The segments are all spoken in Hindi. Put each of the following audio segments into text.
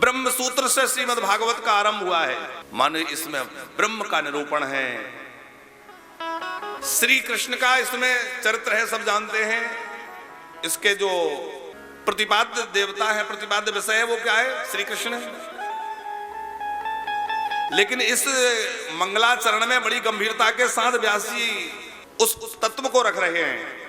ब्रह्म सूत्र से श्रीमद् भागवत का आरंभ हुआ है। मानो इसमें ब्रह्म का निरूपण है, श्री कृष्ण का इसमें चरित्र है, सब जानते हैं। इसके जो प्रतिपाद्य देवता है, प्रतिपाद्य विषय है, वो क्या है? श्री कृष्ण है। लेकिन इस मंगलाचरण में बड़ी गंभीरता के साथ व्यास जी उस तत्व को रख रहे हैं।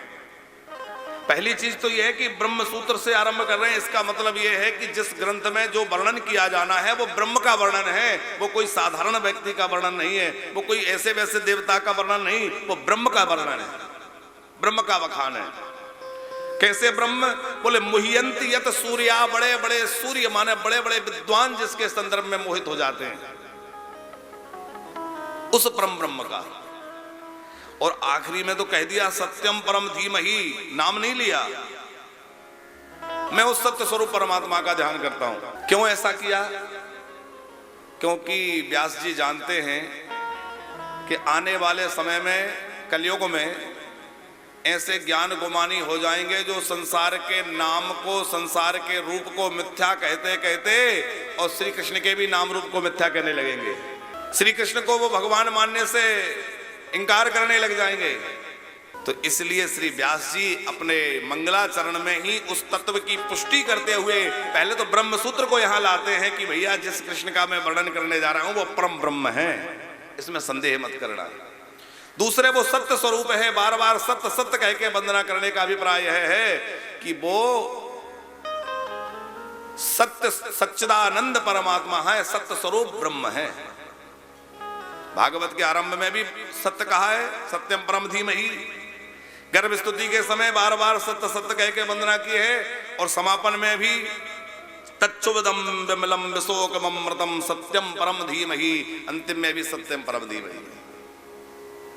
पहली चीज तो यह है कि ब्रह्म सूत्र से आरंभ कर रहे हैं। इसका मतलब यह है कि जिस ग्रंथ में जो वर्णन किया जाना है वो ब्रह्म का वर्णन है, वो कोई साधारण व्यक्ति का वर्णन नहीं है, वो कोई ऐसे वैसे देवता का वर्णन नहीं, वो ब्रह्म का वर्णन है, ब्रह्म का बखान है। कैसे ब्रह्म? बोले मुह्यंति यत सूर्या, बड़े बड़े सूर्य माने बड़े बड़े विद्वान जिसके संदर्भ में मोहित हो जाते हैं, उस परम ब्रह्म का। और आखिरी में तो कह दिया सत्यम परम धीमहि, नाम नहीं लिया। मैं उस सत्य स्वरूप परमात्मा का ध्यान करता हूं। क्यों ऐसा किया? क्योंकि व्यास जी जानते हैं कि आने वाले समय में, कलयुग में, ऐसे ज्ञान गुमानी हो जाएंगे जो संसार के नाम को, संसार के रूप को मिथ्या कहते कहते और श्री कृष्ण के भी नाम रूप को मिथ्या कहने लगेंगे। श्री कृष्ण को वो भगवान मानने से इंकार करने लग जाएंगे। तो इसलिए श्री व्यास जी अपने मंगलाचरण में ही उस तत्व की पुष्टि करते हुए पहले तो ब्रह्म सूत्र को यहां लाते हैं कि भैया जिस कृष्ण का मैं वर्णन करने जा रहा हूं वो परम ब्रह्म है, इसमें संदेह मत करना। दूसरे वो सत्य स्वरूप है, बार बार सत्य सत्य कह के वंदना करने का अभिप्राय यह है कि वो सत्य सच्चिदानंद परमात्मा है, सत्य स्वरूप ब्रह्म है। भागवत के आरंभ में भी सत्य कहा है, सत्यम परम धीमहि। गर्भ स्तुति के समय बार बार सत्य सत्य कह के वंदना की है। और समापन में भी तच्चुवदम विमलम विशोकमृतम सत्यम परम धीमहि, अंतिम में भी सत्यम परम धीमहि।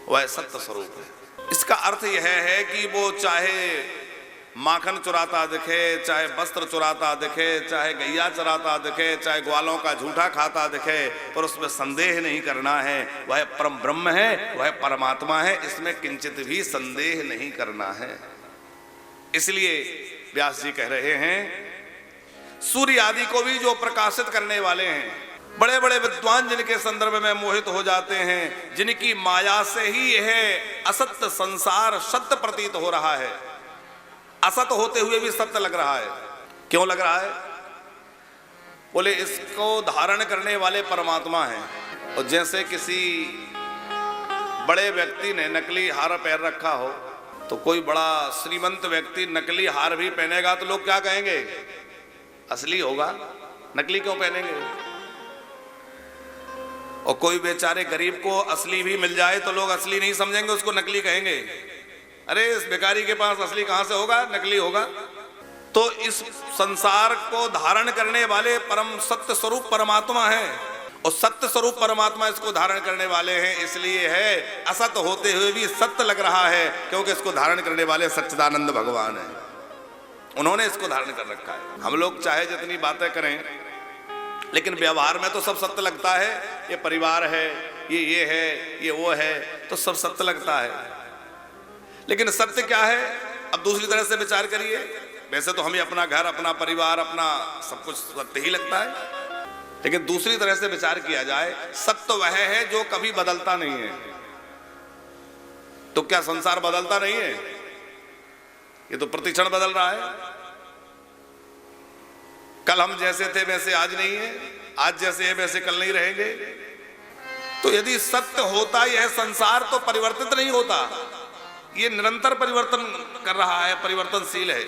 वह सत्य स्वरूप है। इसका अर्थ यह है कि वो चाहे माखन चुराता दिखे, चाहे वस्त्र चुराता दिखे, चाहे गैया चराता दिखे, चाहे ग्वालों का झूठा खाता दिखे, पर उसमें संदेह नहीं करना है। वह परम ब्रह्म है, वह परमात्मा है, इसमें किंचित भी संदेह नहीं करना है। इसलिए व्यास जी कह रहे हैं सूर्य आदि को भी जो प्रकाशित करने वाले हैं, बड़े बड़े विद्वान जिनके संदर्भ में मोहित हो जाते हैं, जिनकी माया से ही यह असत्य संसार सत्य प्रतीत हो रहा है, असत होते हुए भी सत्य लग रहा है। क्यों लग रहा है? बोले इसको धारण करने वाले परमात्मा हैं। और जैसे किसी बड़े व्यक्ति ने नकली हार पहन रखा हो, तो कोई बड़ा श्रीमंत व्यक्ति नकली हार भी पहनेगा तो लोग क्या कहेंगे? असली होगा, नकली क्यों पहनेंगे? और कोई बेचारे गरीब को असली भी मिल जाए तो लोग असली नहीं समझेंगे, उसको नकली कहेंगे। अरे इस भिखारी के पास असली कहां से होगा, नकली होगा। तो इस संसार को धारण करने वाले परम सत्य स्वरूप परमात्मा है, और सत्य स्वरूप परमात्मा इसको धारण करने वाले हैं। इसलिए है असत होते हुए भी सत्य लग रहा है, क्योंकि इसको धारण करने वाले सच्चिदानंद भगवान है, उन्होंने इसको धारण कर रखा है। हम लोग चाहे जितनी बातें करें, लेकिन व्यवहार में तो सब सत्य लगता है। ये परिवार है, ये है, ये वो है, तो सब सत्य लगता है। लेकिन सत्य क्या है? अब दूसरी तरह से विचार करिए। वैसे तो हमें अपना घर, अपना परिवार, अपना सब कुछ सत्य ही लगता है, लेकिन दूसरी तरह से विचार किया जाए, सत्य वह है जो कभी बदलता नहीं है। तो क्या संसार बदलता नहीं है? ये तो प्रतिक्षण बदल रहा है। कल हम जैसे थे वैसे आज नहीं है, आज जैसे है वैसे कल नहीं रहेंगे। तो यदि सत्य होता यह संसार तो परिवर्तित नहीं होता, ये निरंतर परिवर्तन कर रहा है, परिवर्तनशील है।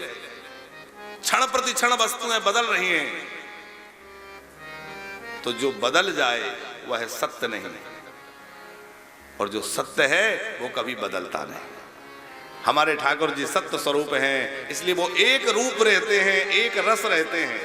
क्षण प्रति क्षण वस्तुएं बदल रही हैं। तो जो बदल जाए वह सत्य नहीं, और जो सत्य है वो कभी बदलता नहीं। हमारे ठाकुर जी सत्य स्वरूप हैं, इसलिए वो एक रूप रहते हैं, एक रस रहते हैं।